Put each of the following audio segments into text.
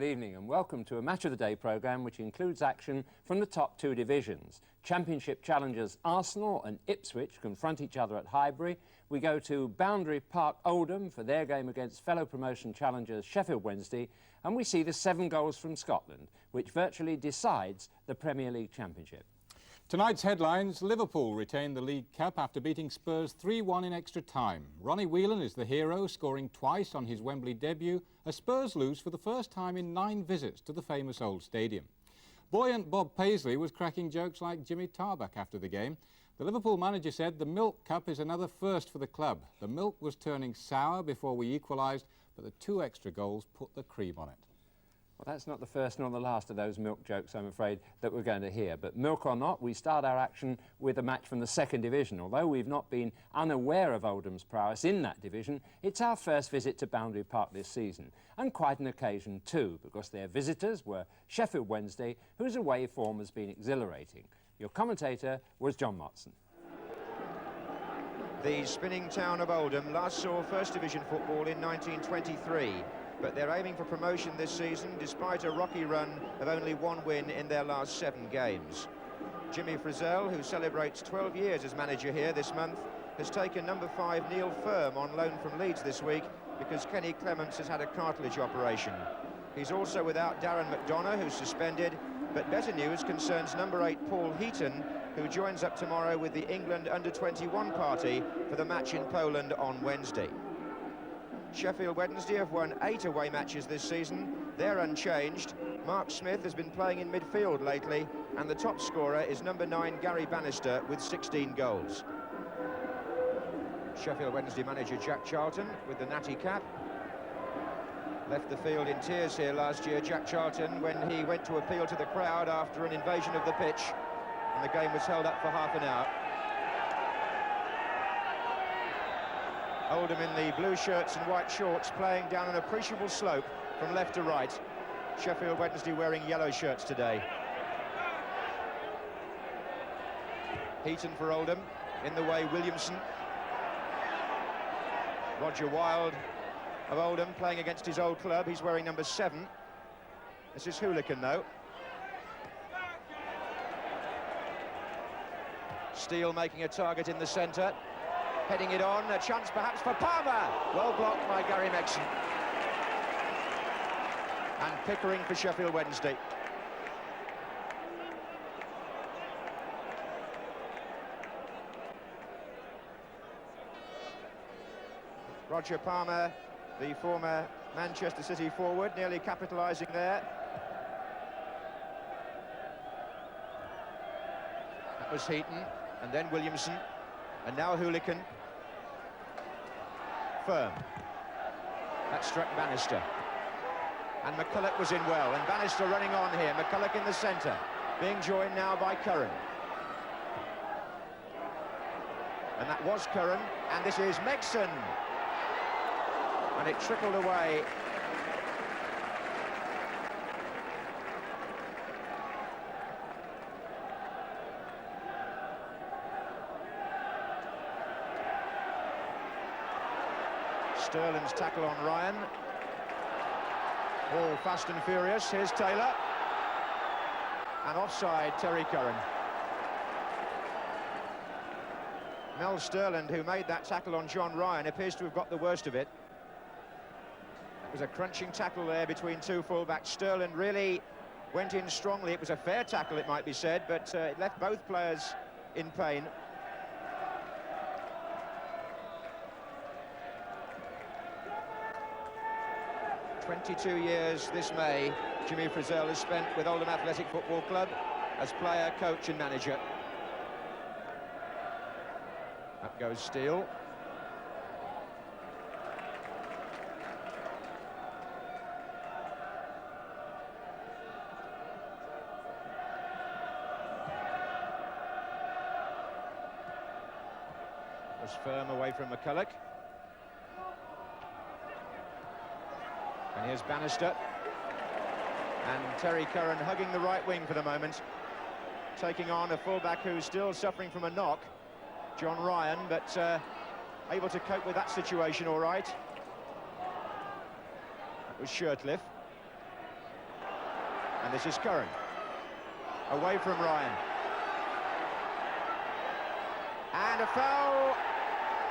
Good evening and welcome to a Match of the Day programme which includes action from the top two divisions. Championship challengers Arsenal and Ipswich confront each other at Highbury. We go to Boundary Park Oldham for their game against fellow promotion challengers Sheffield Wednesday, and we see the 7 goals from Scotland, which virtually decides the Premier League Championship. Tonight's headlines: Liverpool retain the League Cup after beating Spurs 3-1 in extra time. Ronnie Whelan is the hero, scoring twice on his Wembley debut, as Spurs lose for the first time in 9 visits to the famous old stadium. Buoyant Bob Paisley was cracking jokes like Jimmy Tarbuck after the game. The Liverpool manager said the Milk Cup is another first for the club. The milk was turning sour before we equalised, but the 2 extra goals put the cream on it. Well, that's not the first nor the last of those milk jokes, I'm afraid, that we're going to hear. But milk or not, we start our action with a match from the 2nd division. Although we've not been unaware of Oldham's prowess in that division, it's our first visit to Boundary Park this season. And quite an occasion too, because their visitors were Sheffield Wednesday, whose away form has been exhilarating. Your commentator was John Motson. The spinning town of Oldham last saw First Division football in 1923. But they're aiming for promotion this season despite a rocky run of only 1 win in their last 7 games. Jimmy Frizzell, who celebrates 12 years as manager here this month, has taken number 5 Neil Firm on loan from Leeds this week because Kenny Clements has had a cartilage operation. He's also without Darren McDonough, who's suspended, but better news concerns number 8 Paul Heaton, who joins up tomorrow with the England under-21 party for the match in Poland on Wednesday. Sheffield Wednesday have won 8 away matches this season. They're unchanged. Mark Smith has been playing in midfield lately, and the top scorer is number 9 Gary Bannister with 16 goals. Sheffield Wednesday manager Jack Charlton with the natty cap. Left the field in tears here last year, Jack Charlton, when he went to appeal to the crowd after an invasion of the pitch, and the game was held up for half an hour. Oldham in the blue shirts and white shorts, playing down an appreciable slope from left to right. Sheffield Wednesday wearing yellow shirts today. Heaton for Oldham, in the way Williamson. Roger Wilde of Oldham playing against his old club. He's wearing number 7. This is Hoolican though. Steele making a target in the centre. Heading it on, a chance perhaps for Palmer. Well blocked by Gary Megson. And Pickering for Sheffield Wednesday. Roger Palmer, the former Manchester City forward, nearly capitalising there. That was Heaton, and then Williamson. And now Hoolican. Firm. That struck Bannister. And McCulloch was in well. And Bannister running on here. McCulloch in the centre. Being joined now by Curran. And that was Curran. And this is Megson. And it trickled away. Sterling's tackle on Ryan. All fast and furious. Here's Taylor. And offside, Terry Curran. Mel Sterling, who made that tackle on John Ryan, appears to have got the worst of it. It was a crunching tackle there between 2 fullbacks. Sterling really went in strongly. It was a fair tackle, it might be said, but it left both players in pain. "22 years this May, Jimmy Frizzell has spent with Oldham Athletic Football Club as player, coach and manager." Up goes Steele. Was Firm away from McCulloch. And here's Bannister. And Terry Curran hugging the right wing for the moment. Taking on a fullback who's still suffering from a knock, John Ryan, but able to cope with that situation all right. That was Shirtliff. this is Curran. Away from Ryan. And a foul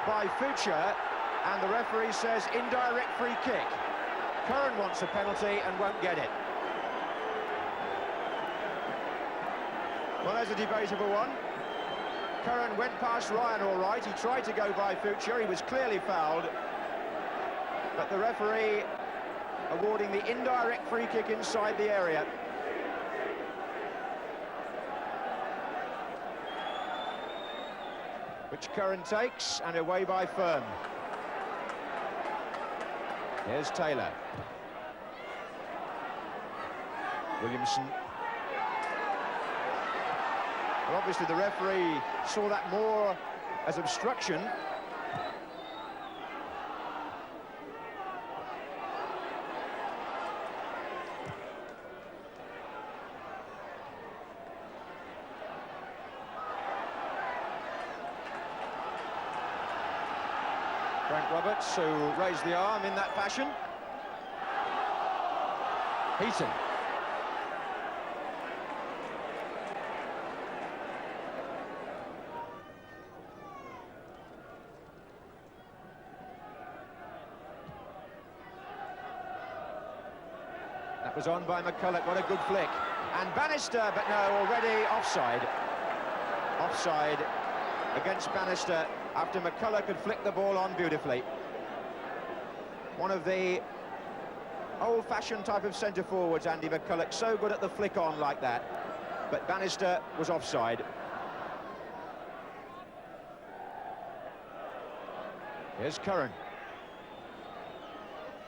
by Future, and the referee says indirect free kick. Curran wants a penalty and won't get it. Well, there's a debatable one. Curran went past Ryan all right. He tried to go by Future. He was clearly fouled. But the referee awarding the indirect free kick inside the area. Which Curran takes, and away by Firm. Here's Taylor. Williamson. Well, obviously the referee saw that more as obstruction. Frank Roberts, who raised the arm in that fashion. Heaton. That was on by McCulloch, what a good flick. And Bannister, but no, already offside. Offside against Bannister after McCulloch had flicked the ball on beautifully. One of the old-fashioned type of centre-forwards, Andy McCulloch, so good at the flick on like that. But Bannister was offside. Here's Curran.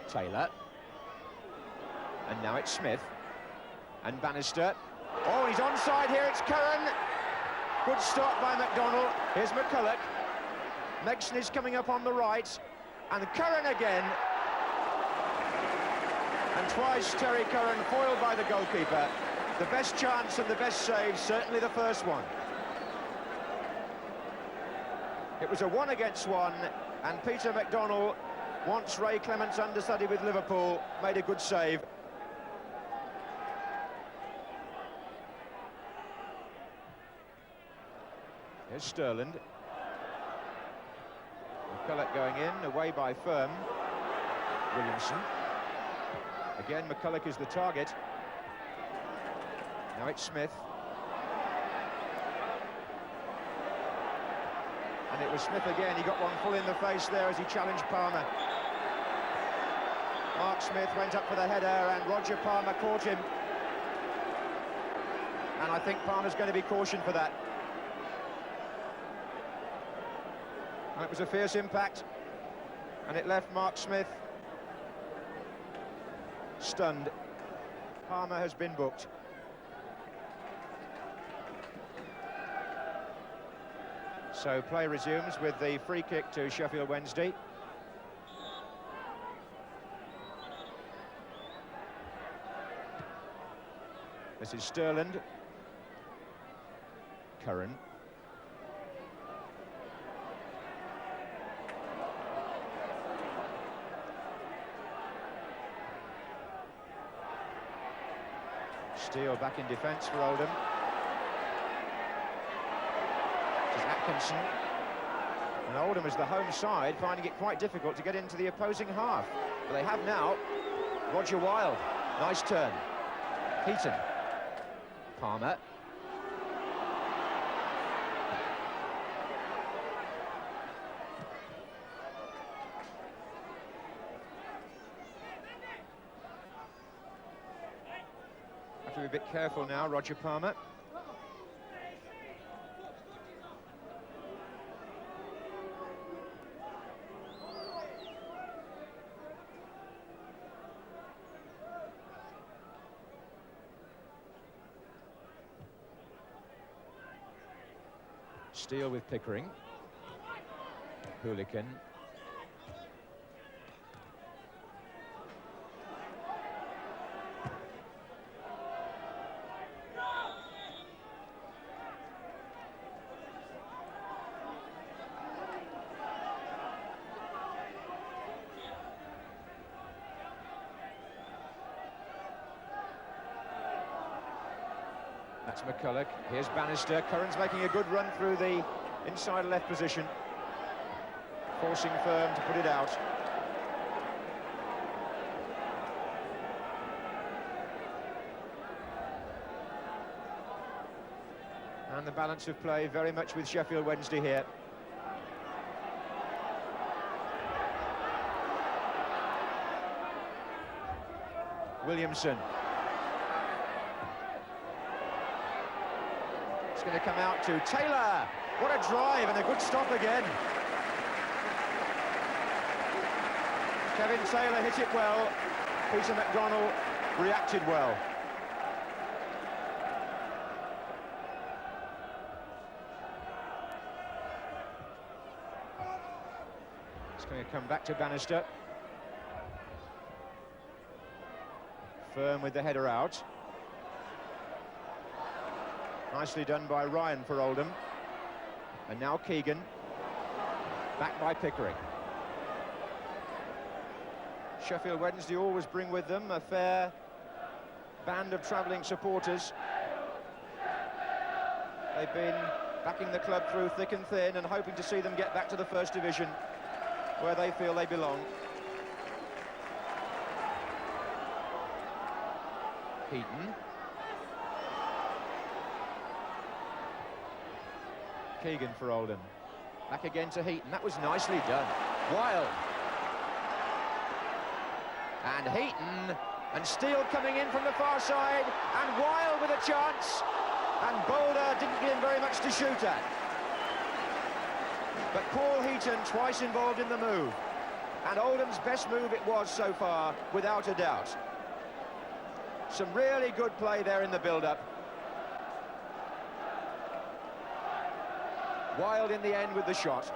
Taylor. And now it's Smith. And Bannister. Oh, he's onside here, it's Curran. Good stop by McDonald. Here's McCulloch. Megson is coming up on the right. And Curran again. And twice Terry Curran foiled by the goalkeeper. The best chance and the best save, certainly the first one. It was a 1 against 1, and Peter McDonald, once Ray Clements understudy with Liverpool, made a good save. Here's Sterland. McCulloch going in, away by Firm. Williamson. Again, McCulloch is the target. Now it's Smith. And it was Smith again. He got one full in the face there as he challenged Palmer. Mark Smith went up for the header and Roger Palmer caught him. And I think Palmer's going to be cautioned for that. And it was a fierce impact. And it left Mark Smith stunned. Palmer has been booked. So play resumes with the free kick to Sheffield Wednesday. This is Sterland. Curran. Steele back in defence for Oldham. This is Atkinson. And Oldham is the home side, finding it quite difficult to get into the opposing half. But they have now. Roger Wilde. Nice turn. Heaton. Palmer. Have to be a bit careful now, Roger Palmer. Steele with Pickering. Hooligan. That's McCulloch. Here's Bannister. Curran's making a good run through the inside left position, forcing Firm to put it out. And the balance of play very much with Sheffield Wednesday here. Williamson. It's going to come out to Taylor. What a drive and a good stop again. Kevin Taylor hit it well. Peter McDonald reacted well. It's going to come back to Bannister. Firm with the header out. Nicely done by Ryan for Oldham. And now Keegan. Back by Pickering. Sheffield Wednesday always bring with them a fair band of travelling supporters. They've been backing the club through thick and thin and hoping to see them get back to the First Division, where they feel they belong. Heaton. Keegan for Oldham. Back again to Heaton. That was nicely done. Wild. And Heaton. And Steele coming in from the far side. And Wild with a chance. And Boulder didn't give him very much to shoot at. But Paul Heaton twice involved in the move. And Oldham's best move it was so far, without a doubt. Some really good play there in the build-up. Wild in the end with the shot.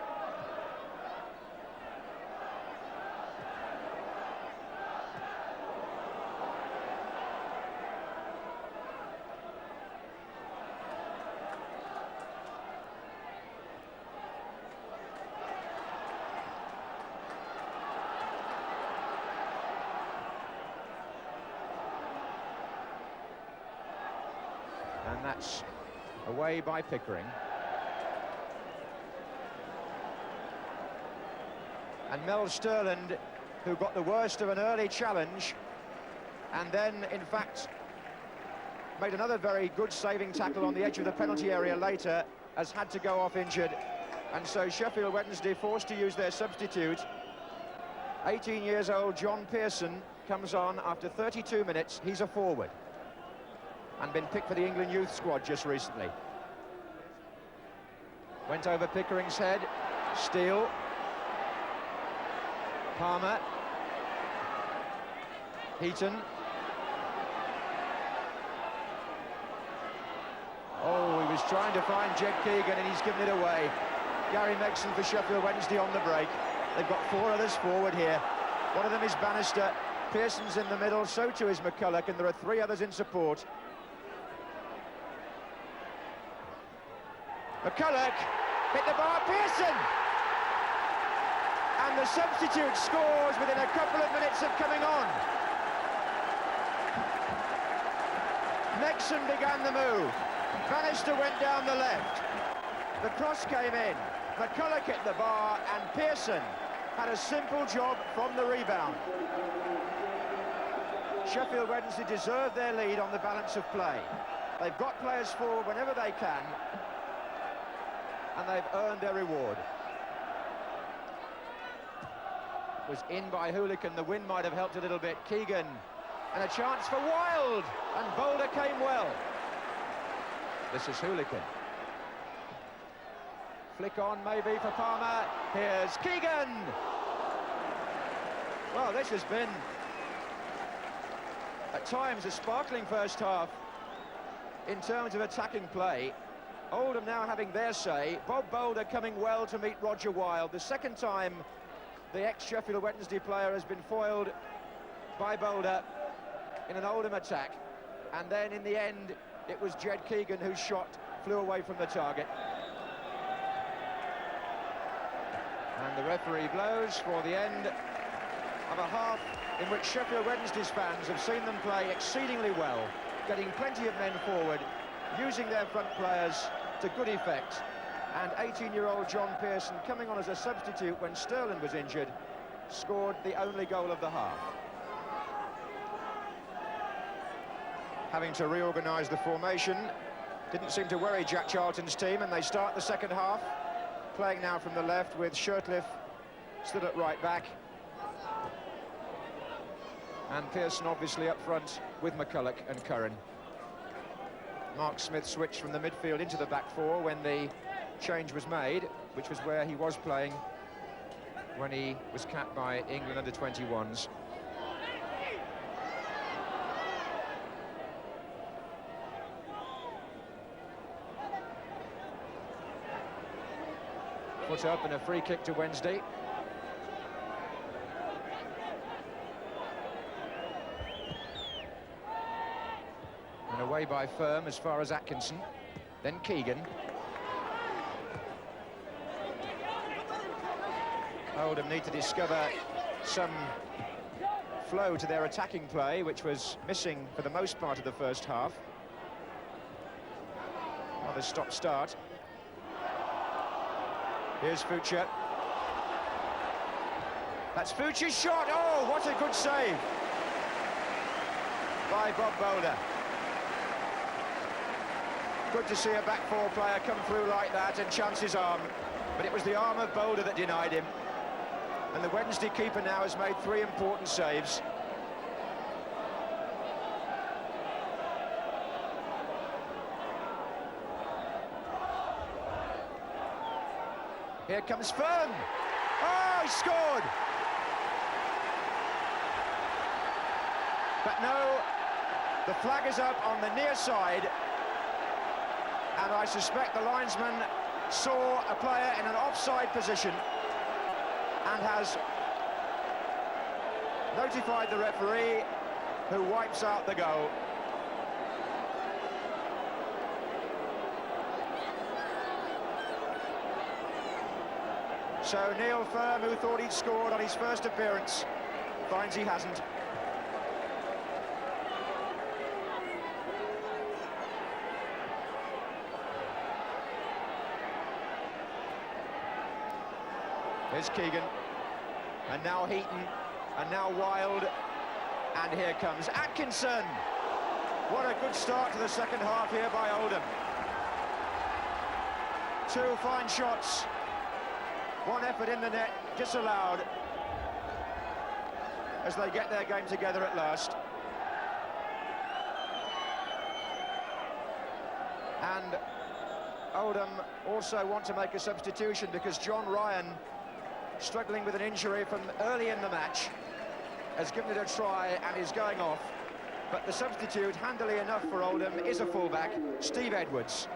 And that's away by Pickering. And Mel Sterland, who got the worst of an early challenge, and then, in fact, made another very good saving tackle on the edge of the penalty area later, has had to go off injured. And so Sheffield Wednesday forced to use their substitute. 18 years old John Pearson comes on after 32 minutes. He's a forward and been picked for the England youth squad just recently. Went over Pickering's head. Steele. Palmer. Heaton. Oh, he was trying to find Jed Keegan and he's given it away. Gary Megson for Sheffield Wednesday on the break. They've got four others forward here. One of them is Bannister. Pearson's in the middle, so too is McCulloch, and there are three others in support. McCulloch hit the bar, Pearson! And the substitute scores within a couple of minutes of coming on. Megson began the move. Bannister went down the left. The cross came in. McCulloch hit the bar, and Pearson had a simple job from the rebound. Sheffield Wednesday deserved their lead on the balance of play. They've got players forward whenever they can, and they've earned their reward. Was in by Hoolican. The wind might have helped a little bit. Keegan, and a chance for Wild, and Boulder came well. This is Hoolican. Flick on maybe for Palmer. Here's Keegan. Well, this has been at times a sparkling first half in terms of attacking play. Oldham now having their say. Bob Boulder coming well to meet Roger Wild. The second time the ex-Sheffield Wednesday player has been foiled by Boulder in an Oldham attack. And then in the end, it was Jed Keegan whose shot flew away from the target. And the referee blows for the end of a half in which Sheffield Wednesday's fans have seen them play exceedingly well, getting plenty of men forward using their front players to good effect. And 18-year-old John Pearson, coming on as a substitute when Sterling was injured, scored the only goal of the half. Having to reorganise the formation didn't seem to worry Jack Charlton's team, and they start the second half playing now from the left with Shirtliff stood at right back, and Pearson obviously up front with McCulloch and Curran. Mark Smith switched from the midfield into the back four when the change was made, which was where he was playing when he was capped by England under 21s. Foot up and a free kick to Wednesday. And away by Firm as far as Atkinson. Then Keegan. Oldham need to discover some flow to their attacking play, which was missing for the most part of the first half. Another stop-start. Here's Fuchs. That's Fuchs' shot. Oh, what a good save by Bob Boulder. Good to see a back four player come through like that and chance his arm, but it was the arm of Boulder that denied him. And the Wednesday keeper now has made 3 important saves. Here comes Firm. Oh, he scored! But no, the flag is up on the near side, and I suspect the linesman saw a player in an offside position and has notified the referee, who wipes out the goal. So Neil Firm, who thought he'd scored on his first appearance, finds he hasn't. Here's Keegan, and now Heaton, and now Wild, and here comes Atkinson. What a good start to the second half here by Oldham. 2 fine shots. 1 effort in the net, disallowed, as they get their game together at last. And Oldham also want to make a substitution because John Ryan, struggling with an injury from early in the match, has given it a try and is going off. But the substitute, handily enough for Oldham, is a fullback, Steve Edwards.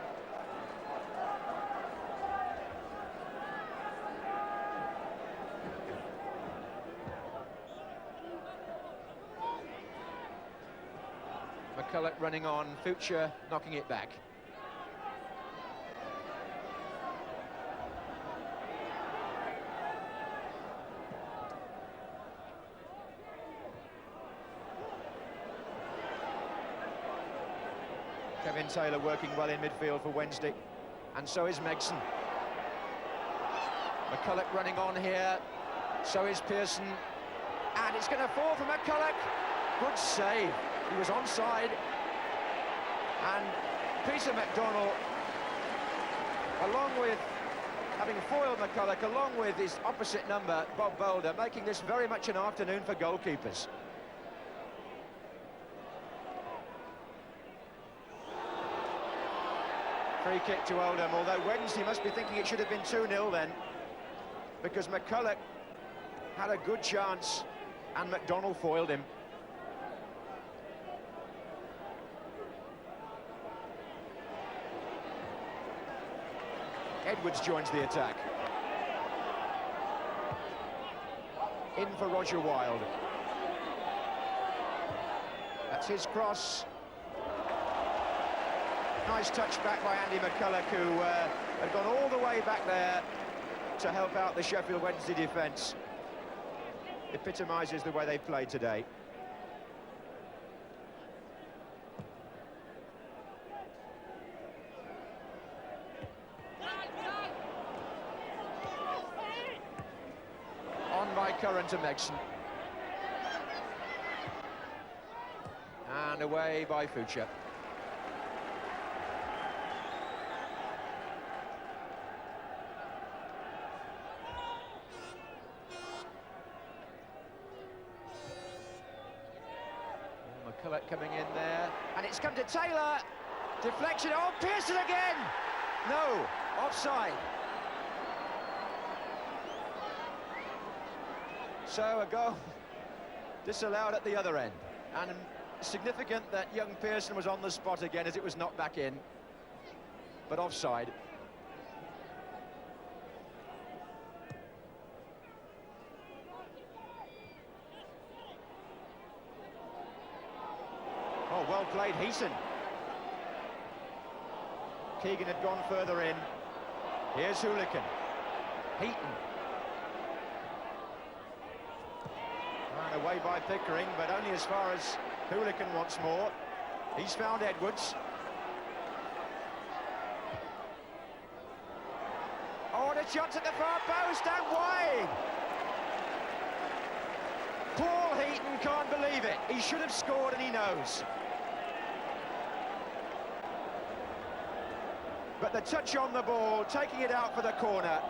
McCulloch running on, Fuchs knocking it back. Kevin Taylor working well in midfield for Wednesday, and so is Megson. McCulloch running on here, so is Pearson, and it's going to fall for McCulloch. Good save. He was onside, and Peter McDonald, along with having foiled McCulloch, along with his opposite number, Bob Boulder, making this very much an afternoon for goalkeepers. Free kick to Oldham, although Wednesday must be thinking it should have been 2-0 then, because McCulloch had a good chance and McDonald foiled him. Edwards joins the attack. In for Roger Wild. That's his cross. Nice touch back by Andy McCulloch, who had gone all the way back there to help out the Sheffield Wednesday defence. Epitomises the way they've played today. Curran to Megson. And away by Fuchs. McCulloch coming in there, and it's come to Taylor. Deflection, oh, Pearson again! No, offside. So a goal disallowed at the other end. And significant that young Pearson was on the spot again as it was knocked back in. But offside. Oh, well played, Heaton. Keegan had gone further in. Here's Hoolican. Heaton. And away by Pickering, but only as far as Hoolican once more. He's found Edwards. Oh, and a chance at the far post and wide. Paul Heaton can't believe it. He should have scored and he knows. But the touch on the ball, taking it out for the corner.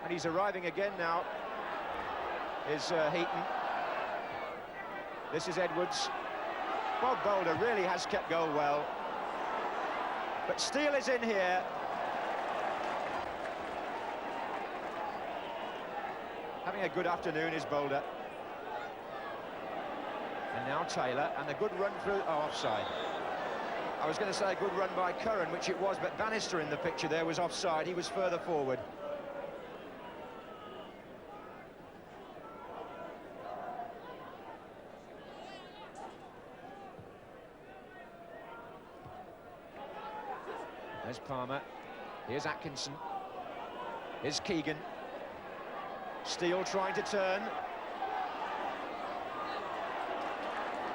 And he's arriving again now, is Heaton. This is Edwards. Bob Boulder really has kept goal well. But Steele is in here. Having a good afternoon is Boulder. And now Taylor, and a good run through, oh, offside. I was going to say a good run by Curran, which it was, but Bannister in the picture there was offside. He was further forward. There's Palmer. Here's Atkinson. Here's Keegan. Steele trying to turn.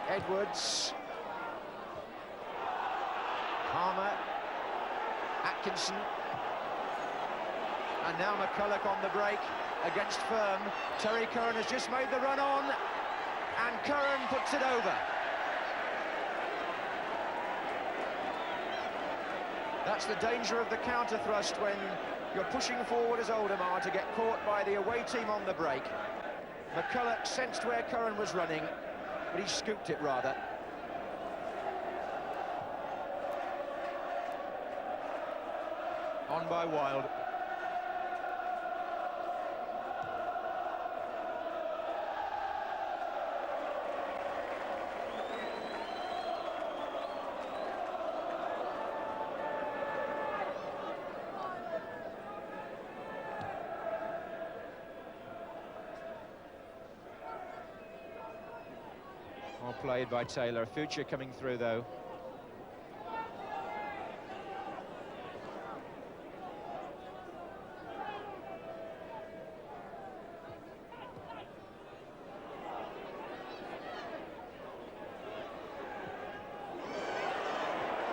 Edwards. Palmer. Atkinson. And now McCulloch on the break against Firm. Terry Curran has just made the run on. And Curran puts it over. That's the danger of the counter thrust when you're pushing forward as Oldham are to get caught by the away team on the break. McCulloch sensed where Curran was running, but he scooped it rather. On by Wilde. Well played by Taylor. Future coming through though.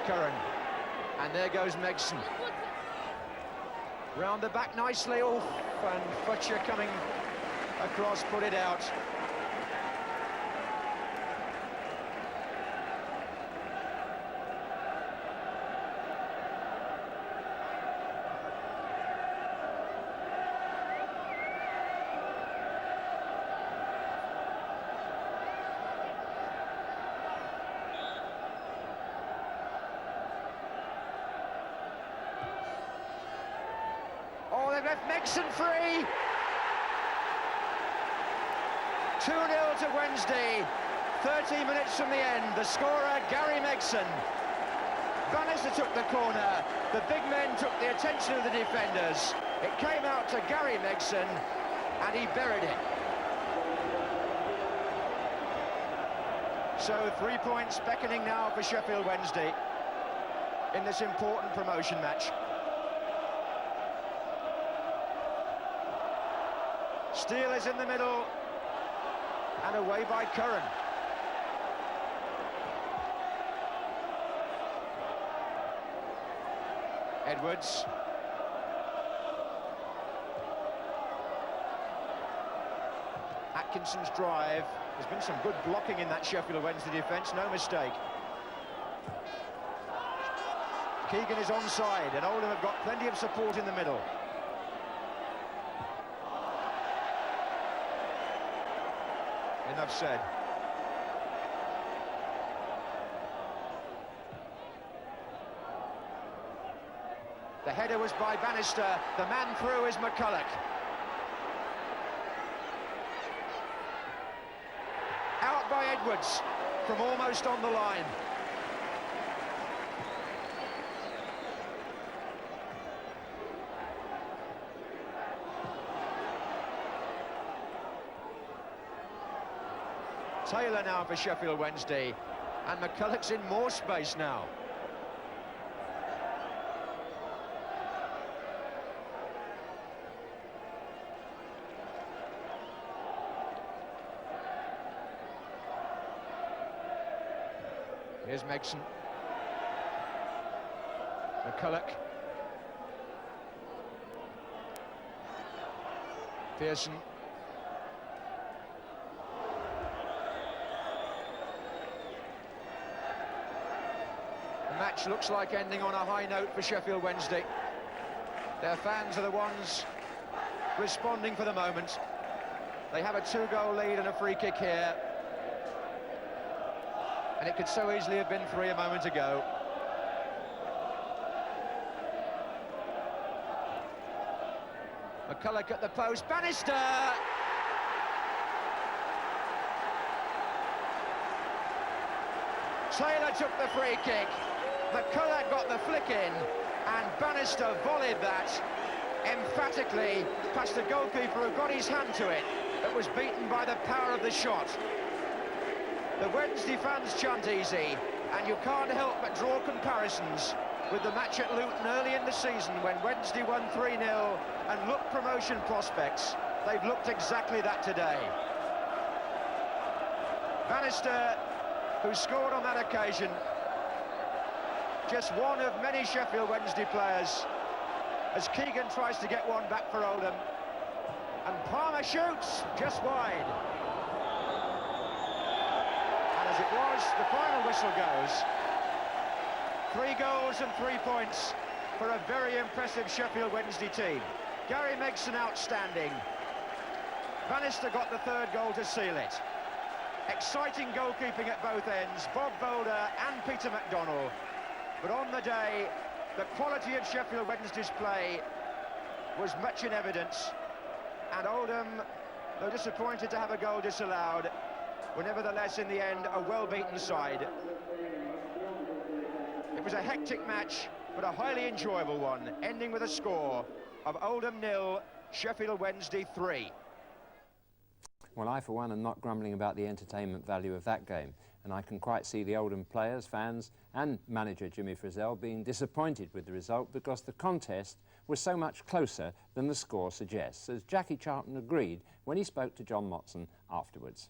Curran. And there goes Megson. Round the back nicely, off, and Futcher coming across, put it out. Oh, they've left Megson free. 2-0 to Wednesday. 30 minutes from the end. The scorer, Gary Megson. Bannister took the corner. The big men took the attention of the defenders. It came out to Gary Megson, and he buried it. So 3 points beckoning now for Sheffield Wednesday in this important promotion match. Steele is in the middle, and away by Curran. Edwards. Atkinson's drive. There's been some good blocking in that Sheffield Wednesday defence, no mistake. Keegan is onside, and Oldham have got plenty of support in the middle. Enough said. The header was by Bannister. The man through is McCulloch. Out by Edwards from almost on the line. Taylor now for Sheffield Wednesday, and McCulloch's in more space now. Here's Megson. McCulloch. Pearson. The match looks like ending on a high note for Sheffield Wednesday. Their fans are the ones responding for the moment. They have a 2-goal lead and a free kick here. And it could so easily have been 3 a moment ago. McCulloch at the post, Bannister! Taylor took the free kick, McCulloch got the flick in, and Bannister volleyed that emphatically past the goalkeeper who got his hand to it, but was beaten by the power of the shot. The Wednesday fans chant easy, and you can't help but draw comparisons with the match at Luton early in the season when Wednesday won 3-0 and looked promotion prospects. They've looked exactly that today. Bannister, who scored on that occasion, just one of many Sheffield Wednesday players, as Keegan tries to get one back for Oldham. And Palmer shoots just wide. As it was, the final whistle goes. 3 goals and 3 points for a very impressive Sheffield Wednesday team. Gary Megson outstanding. Bannister got the 3rd goal to seal it. Exciting goalkeeping at both ends, Bob Boulder and Peter McDonnell. But on the day, the quality of Sheffield Wednesday's play was much in evidence. And Oldham, though disappointed to have a goal disallowed, were nevertheless in the end a well-beaten side. It was a hectic match, but a highly enjoyable one, ending with a score of Oldham 0, Sheffield Wednesday 3. Well, I, for one, am not grumbling about the entertainment value of that game, and I can quite see the Oldham players, fans and manager Jimmy Frizzell being disappointed with the result because the contest was so much closer than the score suggests, as Jackie Charlton agreed when he spoke to John Motson afterwards.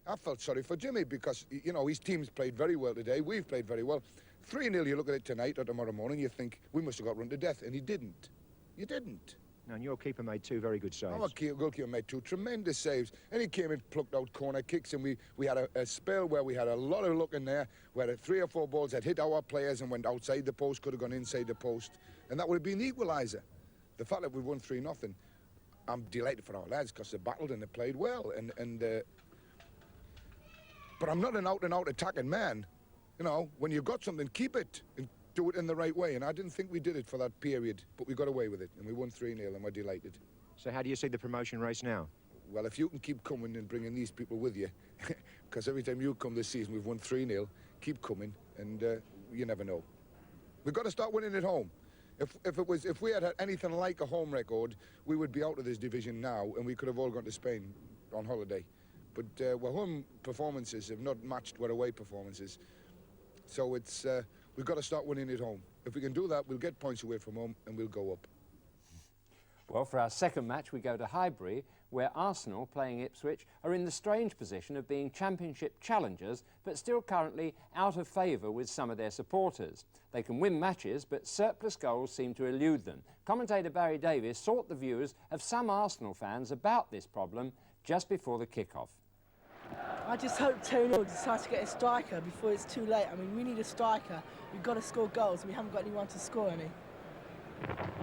I felt sorry for Jimmy because, you know, his team's played very well today. We've played very well. 3-0, you look at it tonight or tomorrow morning, you think we must have got run to death, and he didn't. You didn't. And your keeper made 2 very good saves. Our goalkeeper made 2 tremendous saves, and he came and plucked out corner kicks, and we had a spell where we had a lot of luck in there, where 3 or 4 balls had hit our players and went outside the post, could have gone inside the post, and that would have been the equaliser. The fact that we won 3-0, I'm delighted for our lads because they battled and they played well, but I'm not an out-and-out attacking man. You know, when you've got something, keep it and do it in the right way. And I didn't think we did it for that period, but we got away with it, and we won 3-0, and we're delighted. So how do you see the promotion race now? Well, if you can keep coming and bringing these people with you, because every time you come this season, we've won 3-0, keep coming, and you never know. We've got to start winning at home. If we had anything like a home record, we would be out of this division now, and we could have all gone to Spain on holiday. But our home performances have not matched our away performances. So it's we've got to start winning at home. If we can do that, we'll get points away from home and we'll go up. Well, for our second match, we go to Highbury, where Arsenal, playing Ipswich, are in the strange position of being championship challengers, but still currently out of favour with some of their supporters. They can win matches, but surplus goals seem to elude them. Commentator Barry Davies sought the views of some Arsenal fans about this problem just before the kick-off. I just hope Terry Neill decides to get a striker before it's too late. I mean, we need a striker. We've got to score goals. We haven't got anyone to score any.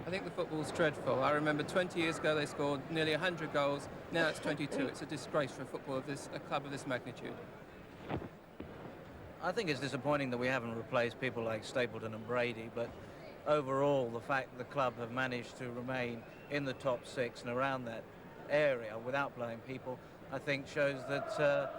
I think the football's dreadful. I remember 20 years ago they scored nearly 100 goals. Now it's 22. It's a disgrace for a club of this magnitude. I think it's disappointing that we haven't replaced people like Stapleton and Brady, but overall the fact the club have managed to remain in the top 6 and around that area without playing people, I think shows that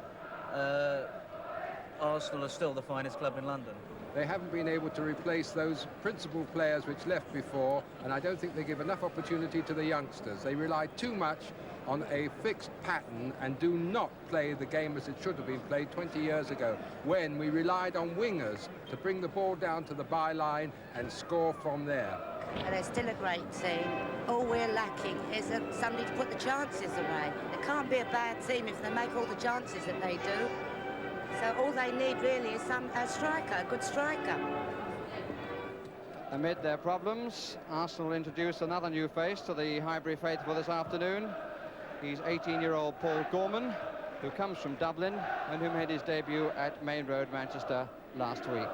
Arsenal are still the finest club in London. They haven't been able to replace those principal players which left before, and I don't think they give enough opportunity to the youngsters. They rely too much on a fixed pattern and do not play the game as it should have been played 20 years ago, when we relied on wingers to bring the ball down to the byline and score from there. And they're still a great team. All we're lacking is somebody to put the chances away. It can't be a bad team if they make all the chances that they do. So all they need really is a striker, a good striker. Amid their problems, Arsenal introduced another new face to the Highbury faithful this afternoon. He's 18-year-old Paul Gorman, who comes from Dublin and who made his debut at Main Road, Manchester last week.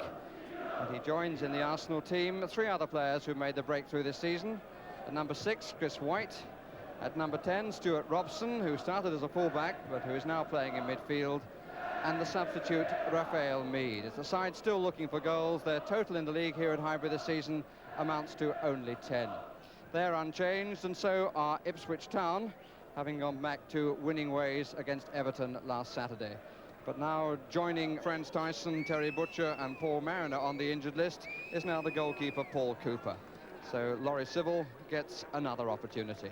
And he joins in the Arsenal team 3 other players who made the breakthrough this season. At number 6, Chris White. At number 10, Stuart Robson, who started as a fullback but who is now playing in midfield. And the substitute, Raphael Mead. It's the side still looking for goals. Their total in the league here at Highbury this season amounts to only 10. They're unchanged, and so are Ipswich Town, having gone back to winning ways against Everton last Saturday. But now joining Franz Tyson, Terry Butcher and Paul Mariner on the injured list is now the goalkeeper Paul Cooper. So Laurie Civil gets another opportunity.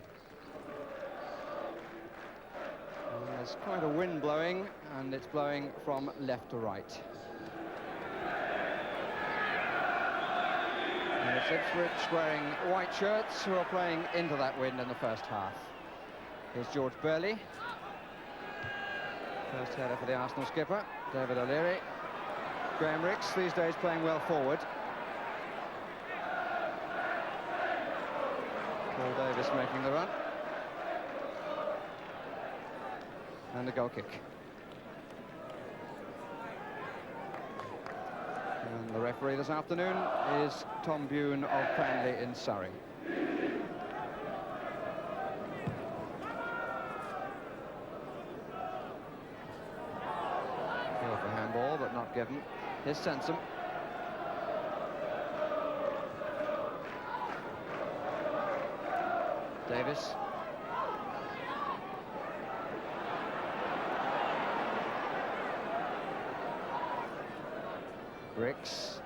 There's quite a wind blowing, and it's blowing from left to right. And it's Ipswich wearing white shirts who are playing into that wind in the first half. Here's George Burley. First header for the Arsenal skipper, David O'Leary. Graham Rix, these days playing well forward. Paul Davis making the run. And a goal kick. And the referee this afternoon is Tom Bune of Cranley in Surrey. Here for handball, but not given. Here's Sansom. Davis. Rix.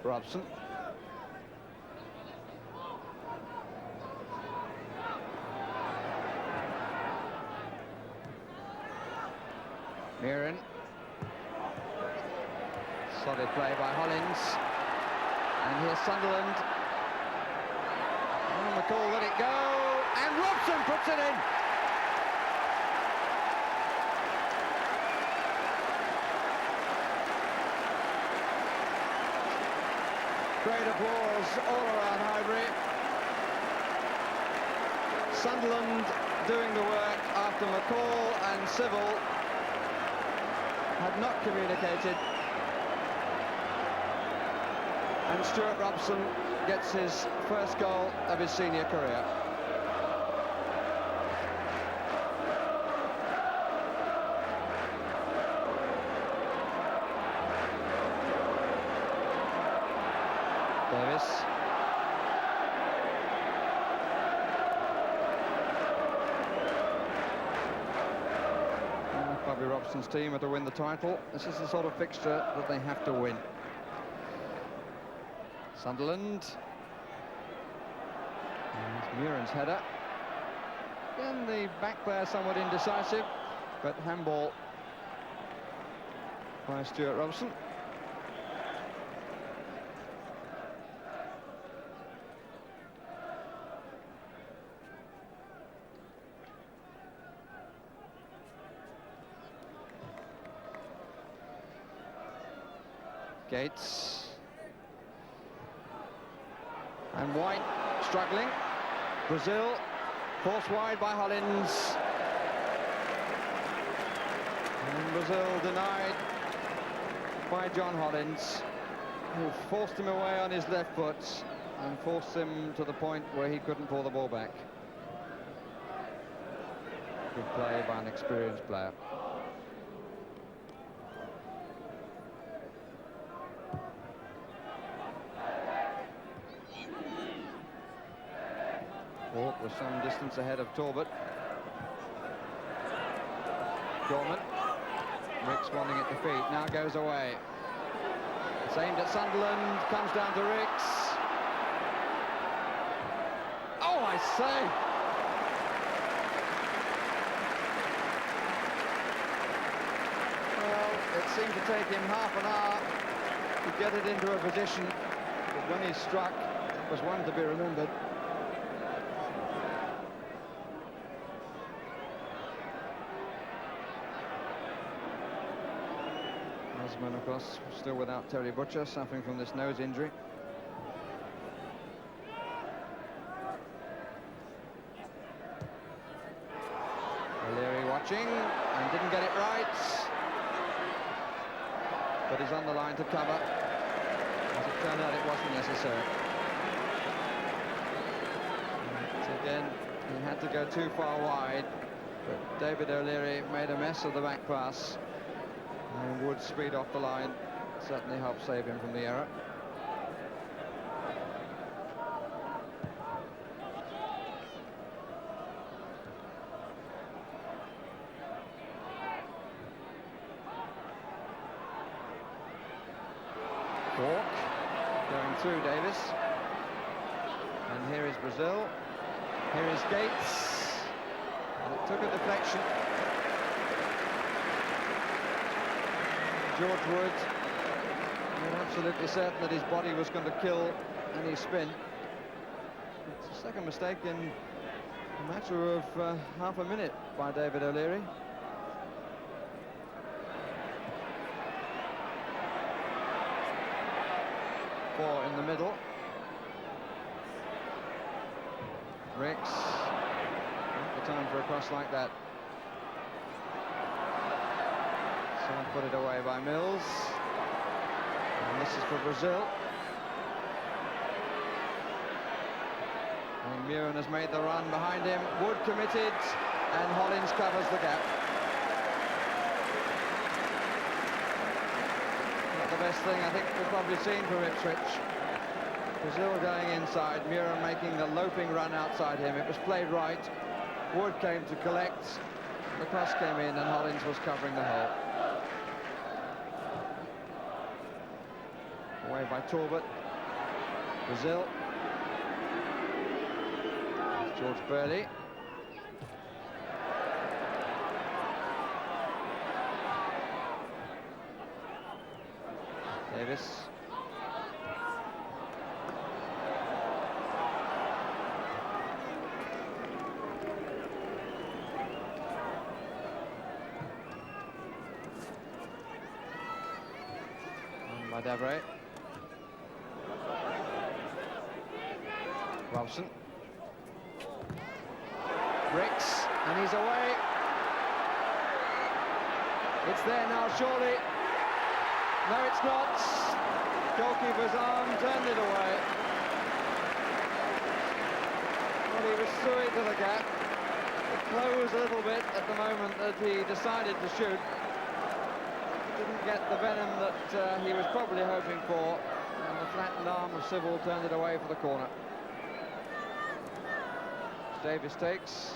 Robson. Mirren. Solid play by Hollins. And here's Sunderland. And McCall let it go. And Robson puts it in. Great applause all around Highbury. Sunderland doing the work after McCall and Civil had not communicated, and Stuart Robson gets his first goal of his senior career. Davis. Bobby Robson Robson's team are to win the title. This is the sort of fixture that they have to win. Sunderland. And Muren's header. Again, the back player somewhat indecisive, but handball by Stuart Robson. Gates. And White struggling. Brazil forced wide by Hollins. And Brazil denied by John Hollins, who forced him away on his left foot and forced him to the point where he couldn't pull the ball back. Good play by an experienced player. Walk was some distance ahead of Talbot. Gorman. Ricks wanting it to feet, now goes away. It's aimed at Sunderland, comes down to Ricks. Oh, I say! Well, it seemed to take him half an hour to get it into a position, but when he struck, it was one to be remembered. Osman, of course, still without Terry Butcher, suffering from this nose injury. O'Leary watching and didn't get it right, but he's on the line to cover. As it turned out, it wasn't necessary. And again, he had to go too far wide, but David O'Leary made a mess of the back pass. And Wood's speed off the line certainly helped save him from the error. Walk going through Davis. And here is Brazil. Here is Gates. And it took a deflection. George Wood, absolutely certain that his body was going to kill any spin. It's a second mistake in a matter of half a minute by David O'Leary. Four in the middle. Ricks, not the time for a cross like that. Put it away by Mills. And this is for Brazil. And Muren has made the run behind him. Wood committed, and Hollins covers the gap. Not the best thing I think we've probably seen from Ipswich. Brazil going inside, Muren making the loping run outside him. It was played right. Wood came to collect. The cross came in, and Hollins was covering the hole. Away by Talbot. Brazil. George Burley. Davis. On by Davray. Robson. Ricks, and he's away. It's there now, surely. No, it's not. Goalkeeper's arm turned it away. Well, he was through it to the gap. It closed a little bit at the moment that he decided to shoot. Didn't get the venom that he was probably hoping for, and the flattened arm of Civil turned it away for the corner. Davis takes.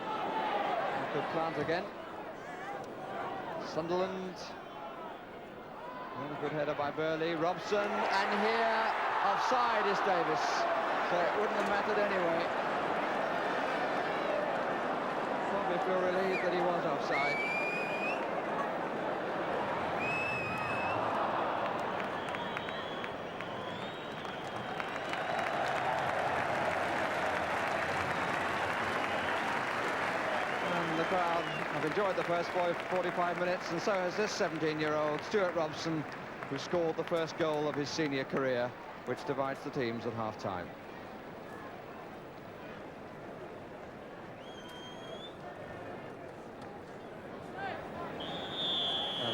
And could plant again. Sunderland. Another good header by Burley. Robson, and here offside is Davis, so it wouldn't have mattered anyway. Probably feel relieved that he was offside. And the crowd have enjoyed the first 45 minutes, and so has this 17-year-old Stuart Robson, who scored the first goal of his senior career, which divides the teams at half-time.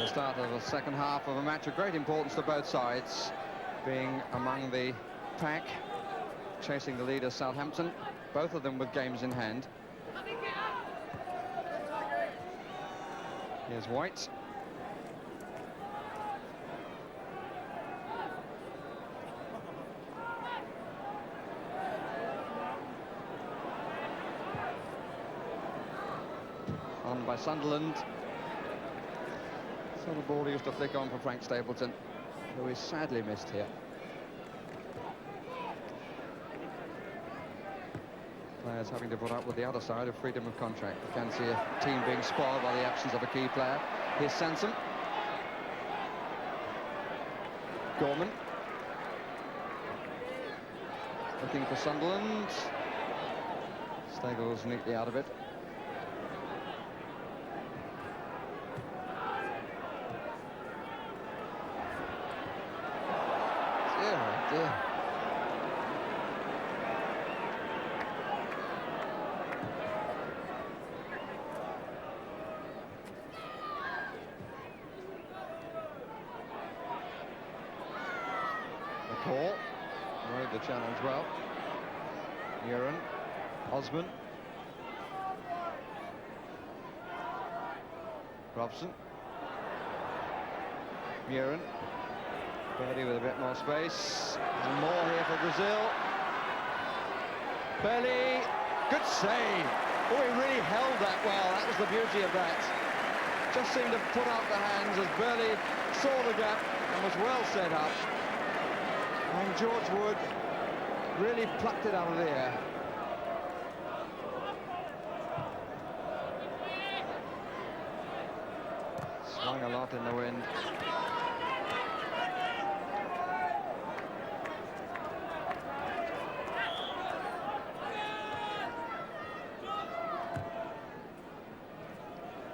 The start of the second half of a match of great importance to both sides, being among the pack, chasing the leader Southampton, both of them with games in hand. Here's White. On by Sunderland. So the ball used to flick on for Frank Stapleton, who is sadly missed here. Players having to put up with the other side of freedom of contract. You can see a team being spoiled by the absence of a key player. Here's Sansom. Gorman. Looking for Sunderland. Steggles neatly out of it. Dear. McCall rode the challenge well. Muren, Osman, Robson, Muren. Burley with a bit more space, and more here for Brazil. Burley, good save. Oh, he really held that well. That was the beauty of that. Just seemed to put out the hands as Burley saw the gap and was well set up. And George Wood really plucked it out of the air. Swung a lot in the wind.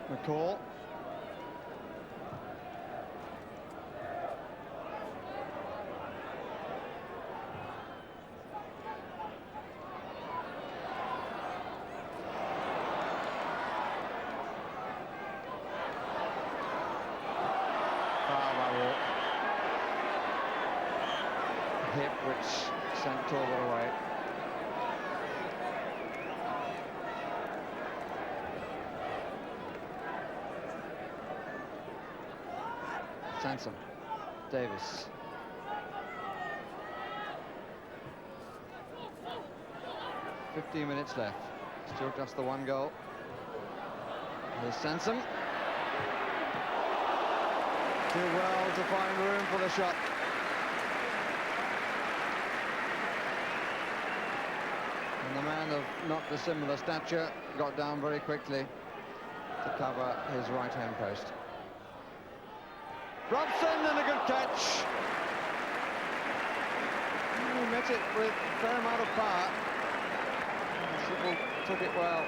McCall. Hip which sent Talbot away. Sansom, Davis. "15 minutes left. Still just the one goal. Here's Sansom. Too well to find room for the shot. And the man of not dissimilar stature got down very quickly to cover his right-hand post. Robson, and a good catch. He met it with a fair amount of power. Sybil took it well.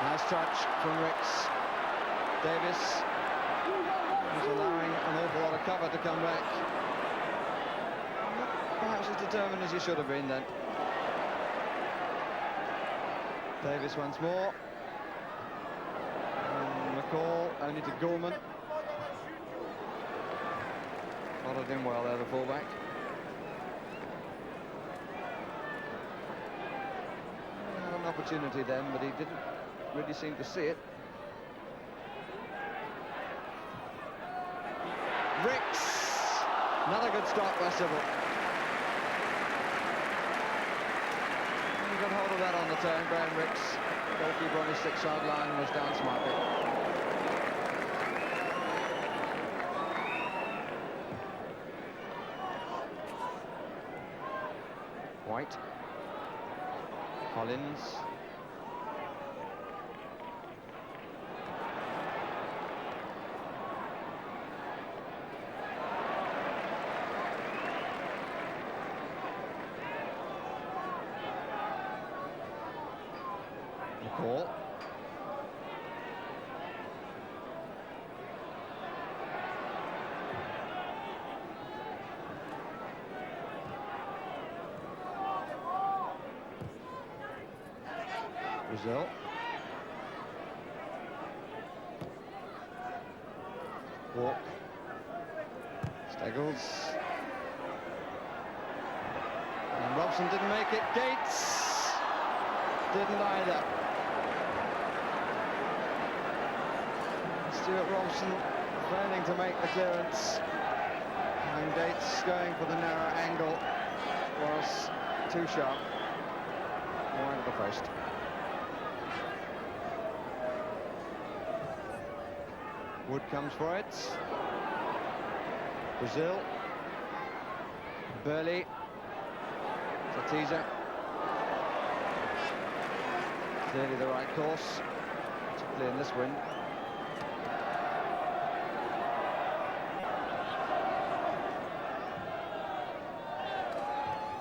Nice touch from Ricks. Davis is allowing an awful lot of cover to come back. Perhaps as determined as he should have been then. Davis once more. And McCall only to Gorman. Followed him well there, the fullback. Had an opportunity then, but he didn't really seem to see it. Ricks. Another good stop by Sybil. got hold of that on the turn. Graham Ricks, goalkeeper on his 6-yard line, was down smartly. White. Collins. McCall. Brazil. Walk. Steggles. And Robson didn't make it. Gates didn't either. Stuart Robson failing to make the clearance. And Gates going for the narrow angle was too sharp. Wide of the post. Wood comes for it. Brazil. Burley. Satiza. Clearly the right course, particularly in this wind.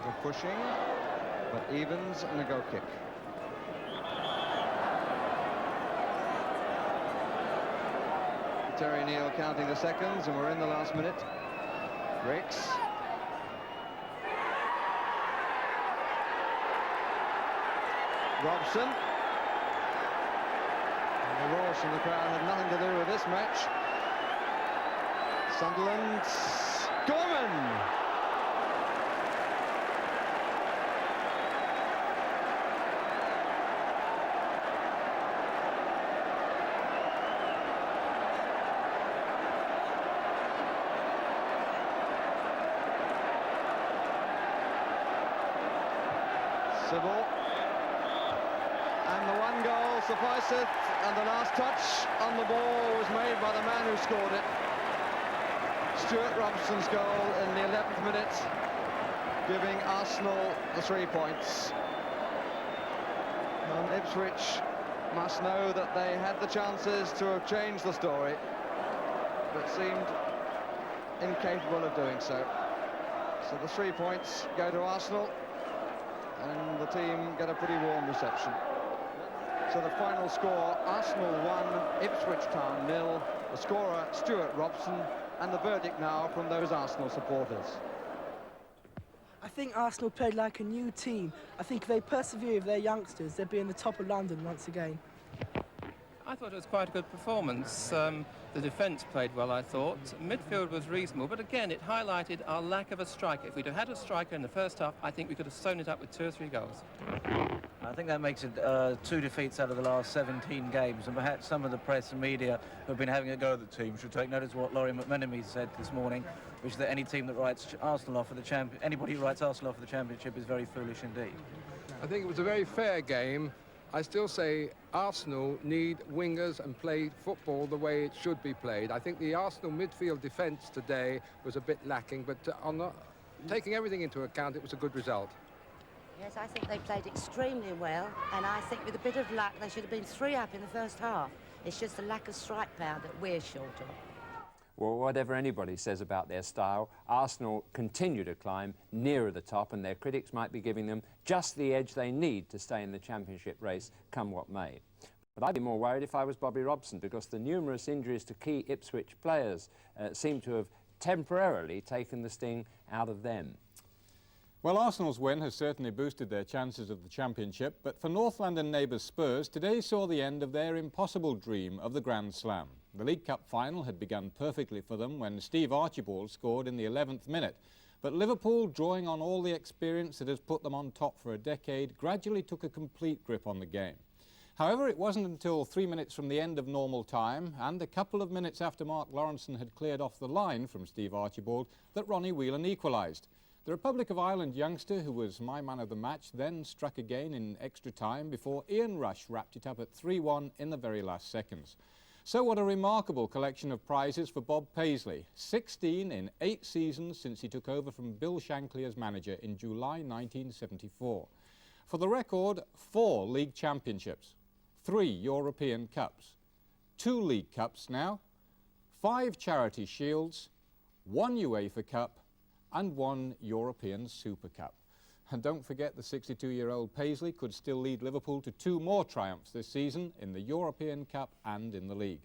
Good pushing, but Evans and a goal kick. Terry Neal counting the seconds, and we're in the last minute. Ricks. Robson. And the roars from the crowd had nothing to do with this match. Sunderland. Gorman! Sybil, and the one goal sufficeth, and the last touch on the ball was made by the man who scored it. Stuart Robson's goal in the 11th minute, giving Arsenal the 3 points. And Ipswich must know that they had the chances to have changed the story, but seemed incapable of doing so. So the 3 points go to Arsenal, and the team get a pretty warm reception. So the final score, Arsenal 1, Ipswich Town 0, the scorer Stuart Robson, and the verdict now from those Arsenal supporters. I think Arsenal played like a new team. I think if they persevere with their youngsters, they'll be in the top of London once again. I thought it was quite a good performance. The defence played well, I thought. Midfield was reasonable, but again, it highlighted our lack of a striker. If we'd have had a striker in the first half, I think we could have sewn it up with 2 or 3 goals. I think that makes it 2 defeats out of the last 17 games, and perhaps some of the press and media who have been having a go at the team should take notice of what Laurie McMenemy said this morning, which is that any team that writes Arsenal off for the anybody who writes Arsenal off for the championship is very foolish indeed. I think it was a very fair game. I still say Arsenal need wingers and play football the way it should be played. I think the Arsenal midfield defence today was a bit lacking, but taking everything into account, it was a good result. Yes, I think they played extremely well, and I think with a bit of luck, they should have been 3 up in the first half. It's just the lack of strike power that we're short of. Well, whatever anybody says about their style, Arsenal continue to climb nearer the top, and their critics might be giving them just the edge they need to stay in the championship race, come what may. But I'd be more worried if I was Bobby Robson, because the numerous injuries to key Ipswich players seem to have temporarily taken the sting out of them. Well, Arsenal's win has certainly boosted their chances of the championship, but for North London neighbours Spurs, today saw the end of their impossible dream of the Grand Slam. The League Cup final had begun perfectly for them when Steve Archibald scored in the 11th minute. But Liverpool, drawing on all the experience that has put them on top for a decade, gradually took a complete grip on the game. However, it wasn't until 3 minutes from the end of normal time and a couple of minutes after Mark Lawrenson had cleared off the line from Steve Archibald that Ronnie Whelan equalised. The Republic of Ireland youngster, who was my man of the match, then struck again in extra time before Ian Rush wrapped it up at 3-1 in the very last seconds. So what a remarkable collection of prizes for Bob Paisley. 16 in 8 seasons since he took over from Bill Shankly as manager in July 1974. For the record, 4 league championships, 3 European Cups, 2 League Cups now, 5 Charity Shields, 1 UEFA Cup and 1 European Super Cup. And don't forget the 62-year-old Paisley could still lead Liverpool to 2 more triumphs this season in the European Cup and in the league.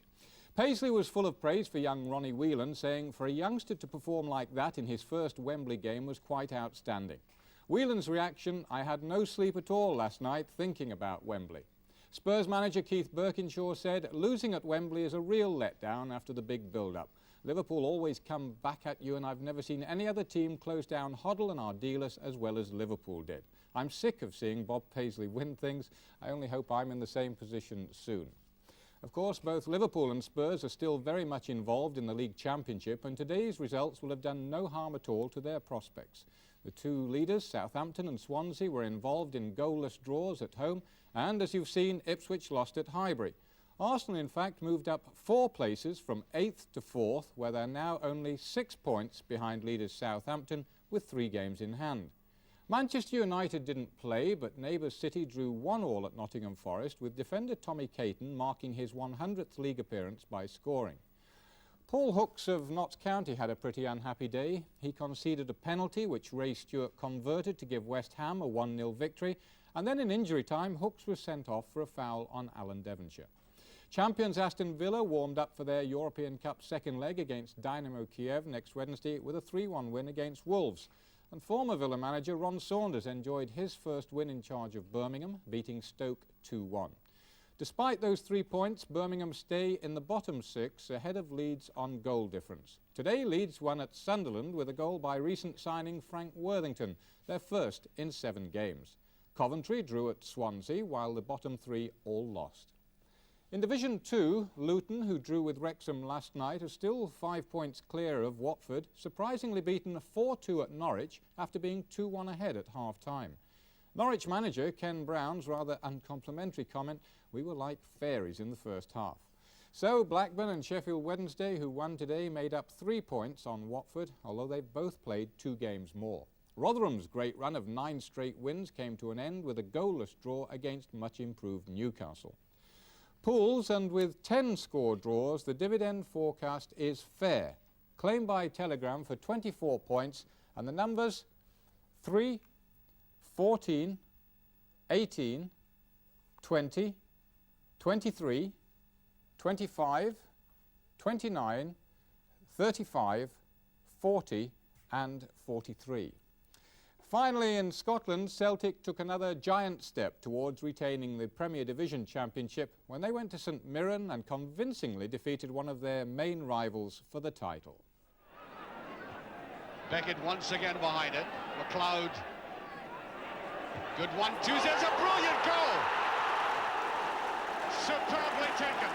Paisley was full of praise for young Ronnie Whelan, saying for a youngster to perform like that in his first Wembley game was quite outstanding. Whelan's reaction: "I had no sleep at all last night thinking about Wembley." Spurs manager Keith Birkinshaw said, "Losing at Wembley is a real letdown after the big build-up. Liverpool always come back at you, and I've never seen any other team close down Hoddle and our dealers as well as Liverpool did. I'm sick of seeing Bob Paisley win things. I only hope I'm in the same position soon." Of course, both Liverpool and Spurs are still very much involved in the League Championship, and today's results will have done no harm at all to their prospects. The 2 leaders, Southampton and Swansea, were involved in goalless draws at home, and as you've seen, Ipswich lost at Highbury. Arsenal, in fact, moved up 4 places from 8th to 4th, where they're now only 6 points behind leaders Southampton with 3 games in hand. Manchester United didn't play, but neighbours City drew 1-1 at Nottingham Forest, with defender Tommy Caton marking his 100th league appearance by scoring. Paul Hooks of Notts County had a pretty unhappy day. He conceded a penalty which Ray Stewart converted to give West Ham a 1-0 victory, and then in injury time Hooks was sent off for a foul on Alan Devonshire. Champions Aston Villa warmed up for their European Cup second leg against Dynamo Kiev next Wednesday with a 3-1 win against Wolves. And former Villa manager Ron Saunders enjoyed his first win in charge of Birmingham, beating Stoke 2-1. Despite those 3 points, Birmingham stay in the bottom 6 ahead of Leeds on goal difference. Today Leeds won at Sunderland with a goal by recent signing Frank Worthington, their first in 7 games. Coventry drew at Swansea, while the bottom 3 all lost. In Division 2, Luton, who drew with Wrexham last night, are still 5 points clear of Watford, surprisingly beaten 4-2 at Norwich after being 2-1 ahead at half-time. Norwich manager Ken Brown's rather uncomplimentary comment, "We were like fairies in the first half." So Blackburn and Sheffield Wednesday, who won today, made up 3 points on Watford, although they've both played 2 games more. Rotherham's great run of 9 straight wins came to an end with a goalless draw against much improved Newcastle. Pools, and with 10 score draws, the dividend forecast is fair. Claimed by Telegram for 24 points, and the numbers 3, 14, 18, 20, 23, 25, 29, 35, 40 and 43. Finally, in Scotland, Celtic took another giant step towards retaining the Premier Division Championship when they went to St Mirren and convincingly defeated one of their main rivals for the title. Beckett once again behind it. McLeod. Good 1-2. There's a brilliant goal. Superbly taken.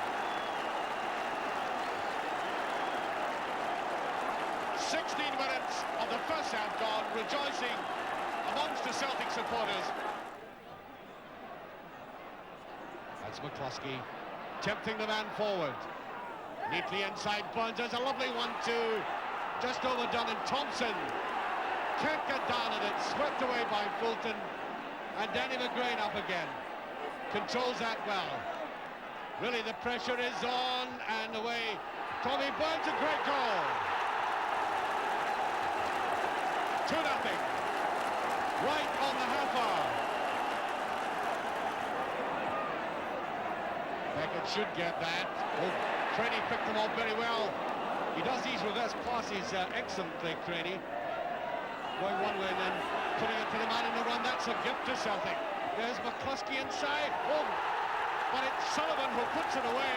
16 minutes of the first half gone, rejoicing amongst the Celtic supporters. That's McCluskey tempting the man forward. Neatly inside Burns. There's a lovely 1-2. Just overdone, and Thompson can't get down at it. Swept away by Fulton. And Danny McGrain up again. Controls that well. Really, the pressure is on, and away. Tommy Burns, a great goal. 2-0. Right on the half hour. Beckett should get that. Oh, Craney picked them off very well. He does these reverse passes excellently, Craney. Going one way and then putting it to the man in the run. That's a gift to Celtic. There's McCluskey inside. Oh, but it's Sullivan who puts it away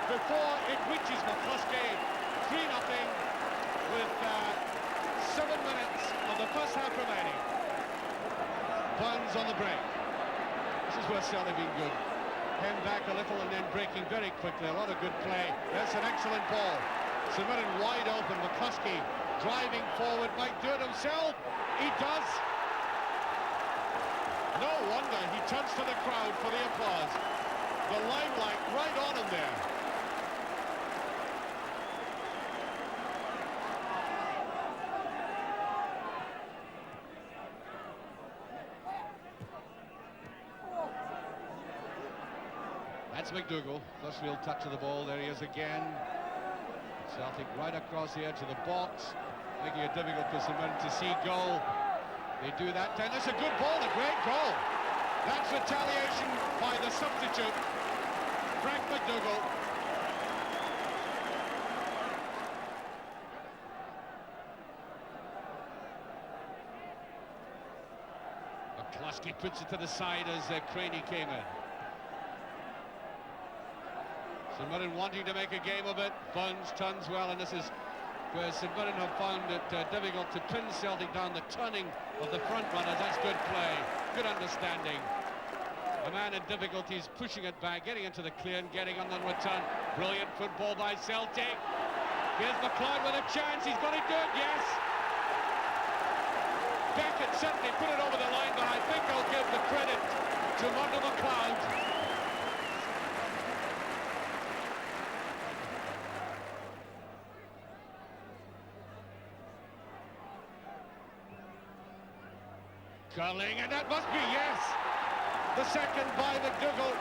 before it reaches McCluskey. 3-0 with 7 minutes of the first half remaining. Burns on the break. This is where Celtic being good. Hemmed back a little and then breaking very quickly. A lot of good play. That's an excellent ball. Submitted wide open. McCluskey driving forward. Might do it himself. He does. No wonder he turns to the crowd for the applause. The limelight right on him there. That's McDougall. First real touch of the ball. There he is again. Celtic right across the edge of the box, making it difficult for St Mirren to see goal. They do that. And it's a good ball, a great goal. That's retaliation by the substitute, Frank McDougall. McCluskey puts it to the side as Craney came in. St Mirren wanting to make a game of it. Burns turns well, and this is where St Mirren have found it difficult to pin Celtic down. The turning of the front runners, that's good play, good understanding. A man in difficulties, pushing it back, getting into the clear and getting on the return. Brilliant football by Celtic. Here's McLeod with a chance. He's got to do it, yes. Beckett certainly put it over the line, but I think I'll give the credit to Murdo McLeod. Curling, and that must be, yes, the second by McDougall.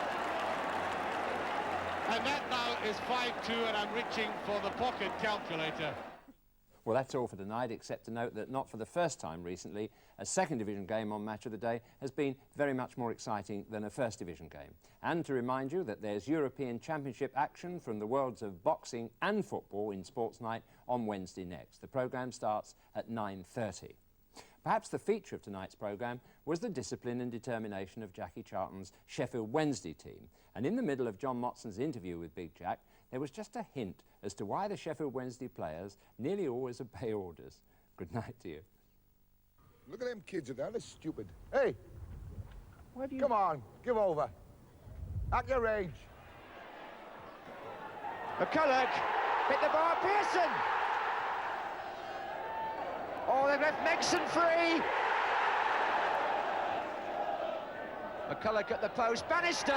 And that now is 5-2, and I'm reaching for the pocket calculator. Well, that's all for tonight, except to note that not for the first time recently, a second division game on Match of the Day has been very much more exciting than a first division game. And to remind you that there's European Championship action from the worlds of boxing and football in Sports Night on Wednesday next. The programme starts at 9:30. Perhaps the feature of tonight's programme was the discipline and determination of Jackie Charlton's Sheffield Wednesday team. And in the middle of John Motson's interview with Big Jack, there was just a hint as to why the Sheffield Wednesday players nearly always obey orders. Good night to you. Look at them kids, they're stupid. Hey! Why do you... Come on, give over. At your age. McCulloch hit the bar, Pearson! Oh, they've left Megson free! McCulloch at the post, Bannister!